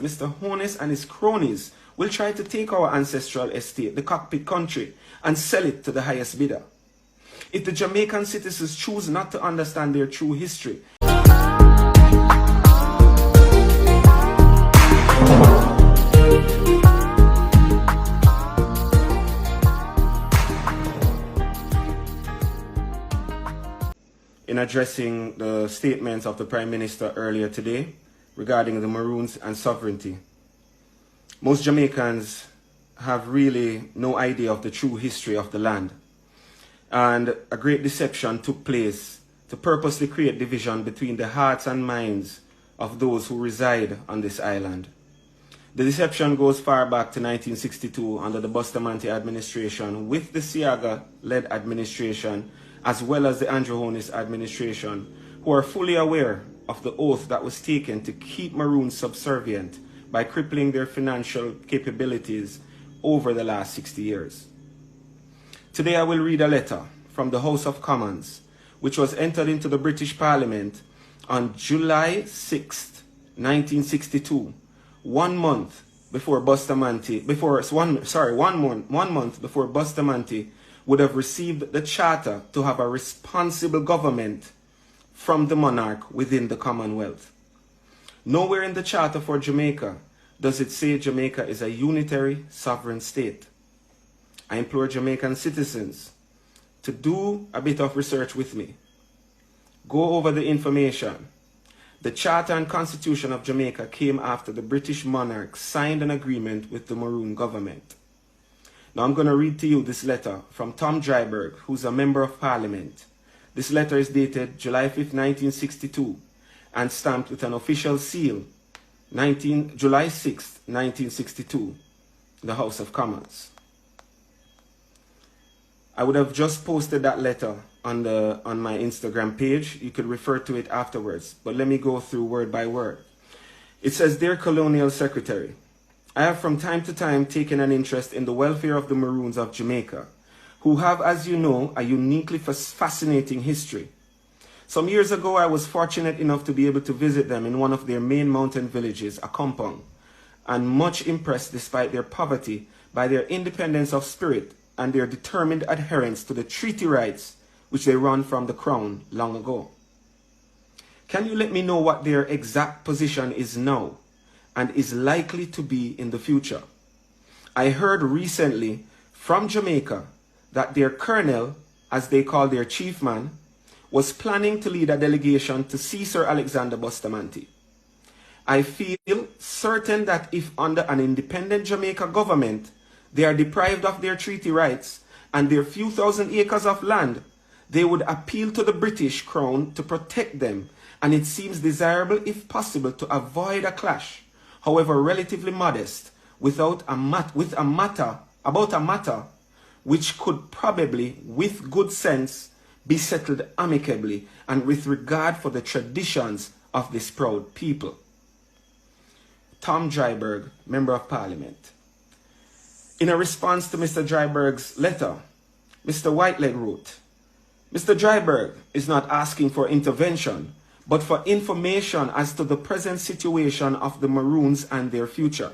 Mr. Holness and his cronies will try to take our ancestral estate, the cockpit country, and sell it to the highest bidder. If the Jamaican citizens choose not to understand their true history, in addressing the statements of the Prime Minister earlier today regarding the Maroons and sovereignty, most Jamaicans have really no idea of the true history of the land. And a great deception took place to purposely create division between the hearts and minds of those who reside on this island. The deception goes far back to 1962 under the Bustamante administration, with the Siaga-led administration, as well as the Andrew Holness administration, who are fully aware of the oath that was taken to keep Maroons subservient by crippling their financial capabilities over the last 60 years. Today I will read a letter from the House of Commons, which was entered into the British Parliament on July 6, 1962, 1 month before Bustamante, one month before Bustamante would have received the charter to have a responsible government from the monarch within the Commonwealth. Nowhere in the charter for Jamaica does it say Jamaica is a unitary sovereign state. I implore Jamaican citizens to do a bit of research with me. Go over the information. The Charter and Constitution of Jamaica came after the British monarch signed an agreement with the Maroon government. Now I'm going to read to you this letter from Tom Dryburgh, who's a member of Parliament. This letter is dated July 5, 1962 and stamped with an official seal, July 6, 1962, the House of Commons. I would have just posted that letter on my Instagram page. You could refer to it afterwards, but let me go through word by word. It says, Dear Colonial Secretary, I have from time to time taken an interest in the welfare of the Maroons of Jamaica, who have, as you know, a uniquely fascinating history. Some years ago, I was fortunate enough to be able to visit them in one of their main mountain villages, Akompong, and much impressed, despite their poverty, by their independence of spirit and their determined adherence to the treaty rights which they won from the Crown long ago. Can you let me know what their exact position is now and is likely to be in the future? I heard recently from Jamaica that their colonel, as they call their chief man, was planning to lead a delegation to see Sir Alexander Bustamante. I feel certain that if under an independent Jamaica government, they are deprived of their treaty rights and their few thousand acres of land, they would appeal to the British Crown to protect them, and it seems desirable, if possible, to avoid a clash, however relatively modest, about a matter which could probably, with good sense, be settled amicably and with regard for the traditions of this proud people. Tom Dryburgh, Member of Parliament. In a response to Mr. Dryburgh's letter, Mr. Whiteleg wrote, Mr. Dryburgh is not asking for intervention, but for information as to the present situation of the Maroons and their future.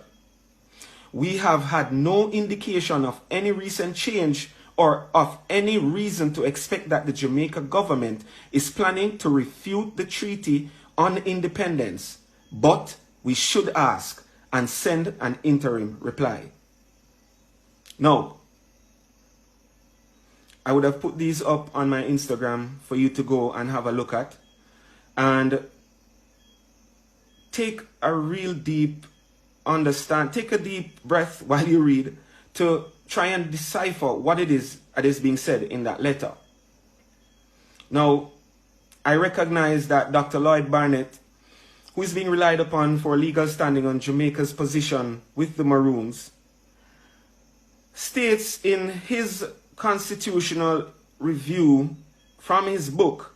We have had no indication of any recent change or of any reason to expect that the Jamaica government is planning to refute the Treaty on Independence, but we should ask and send an interim reply. Now, I would have put these up on my Instagram for you to go and have a look at, and take a deep breath while you read to try and decipher what it is that is being said in that letter. Now, I recognize that Dr. Lloyd Barnett, who is being relied upon for legal standing on Jamaica's position with the Maroons, states in his constitutional review from his book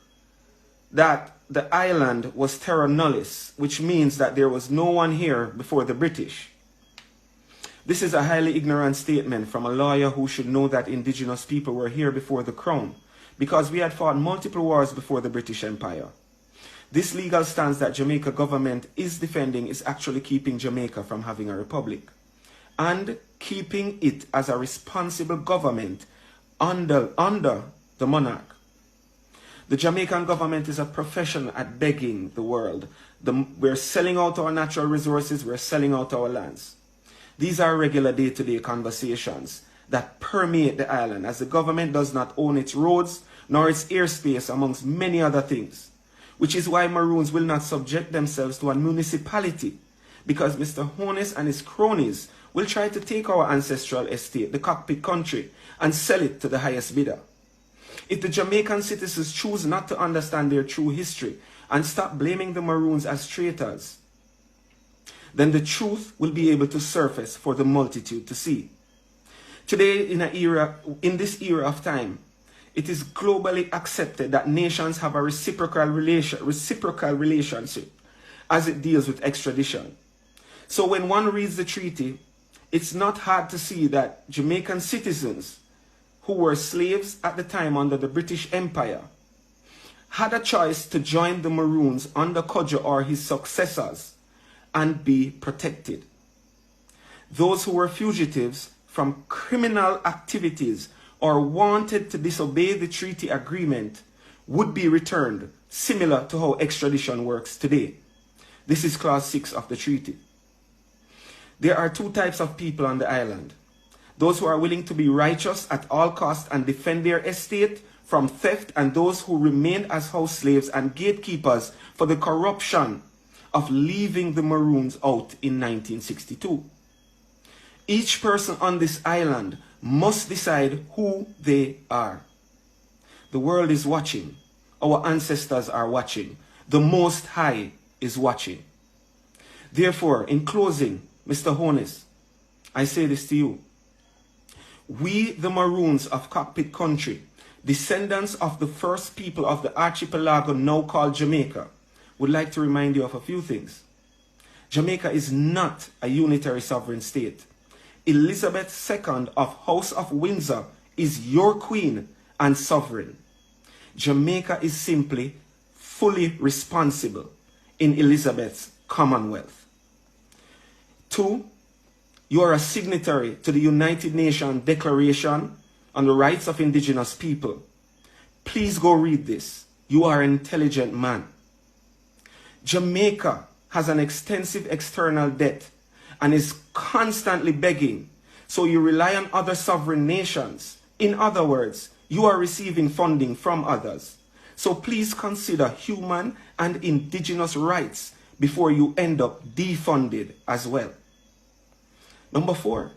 that the island was terra nullius, which means that there was no one here before the British. This is a highly ignorant statement from a lawyer who should know that indigenous people were here before the Crown, because we had fought multiple wars before the British Empire. This legal stance that Jamaica government is defending is actually keeping Jamaica from having a republic and keeping it as a responsible government under the monarch. The Jamaican government is a professional at begging the world. We're selling out our natural resources, we're selling out our lands. These are regular day-to-day conversations that permeate the island, as the government does not own its roads nor its airspace, amongst many other things. Which is why Maroons will not subject themselves to a municipality, because Mr. Holness and his cronies will try to take our ancestral estate, the cockpit country, and sell it to the highest bidder. If the Jamaican citizens choose not to understand their true history and stop blaming the Maroons as traitors, then the truth will be able to surface for the multitude to see. Today, in this era of time, it is globally accepted that nations have a reciprocal relationship as it deals with extradition. So when one reads the treaty, it's not hard to see that Jamaican citizens who were slaves at the time under the British Empire had a choice to join the Maroons under Cudjoe or his successors and be protected. Those who were fugitives from criminal activities or wanted to disobey the treaty agreement would be returned, similar to how extradition works today. This is clause 6 of the treaty. There are two types of people on the island: those who are willing to be righteous at all costs and defend their estate from theft, and those who remained as house slaves and gatekeepers for the corruption of leaving the Maroons out in 1962. Each person on this island must decide who they are. The world is watching. Our ancestors are watching. The Most High is watching. Therefore, in closing, Mr. Holness, I say this to you. We, the Maroons of Cockpit Country, descendants of the first people of the archipelago now called Jamaica, would like to remind you of a few things. Jamaica is not a unitary sovereign state. Elizabeth II of House of Windsor is your queen and sovereign. Jamaica is simply fully responsible in Elizabeth's Commonwealth. 2, you are a signatory to the United Nations Declaration on the Rights of Indigenous People. Please go read this. You are an intelligent man. Jamaica has an extensive external debt and is constantly begging, so you rely on other sovereign nations. In other words, you are receiving funding from others. So please consider human and indigenous rights before you end up defunded as well. Number 4,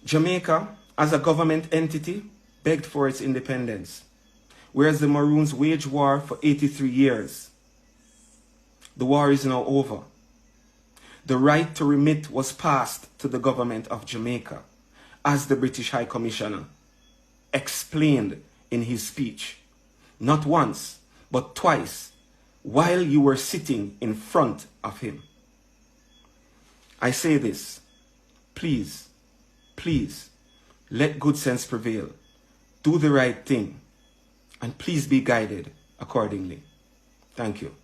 Jamaica, as a government entity, begged for its independence, whereas the Maroons waged war for 83 years. The war is now over. The right to remit was passed to the government of Jamaica, as the British High Commissioner explained in his speech, not once, but twice, while you were sitting in front of him. I say this, please, please, let good sense prevail. Do the right thing, and please be guided accordingly. Thank you.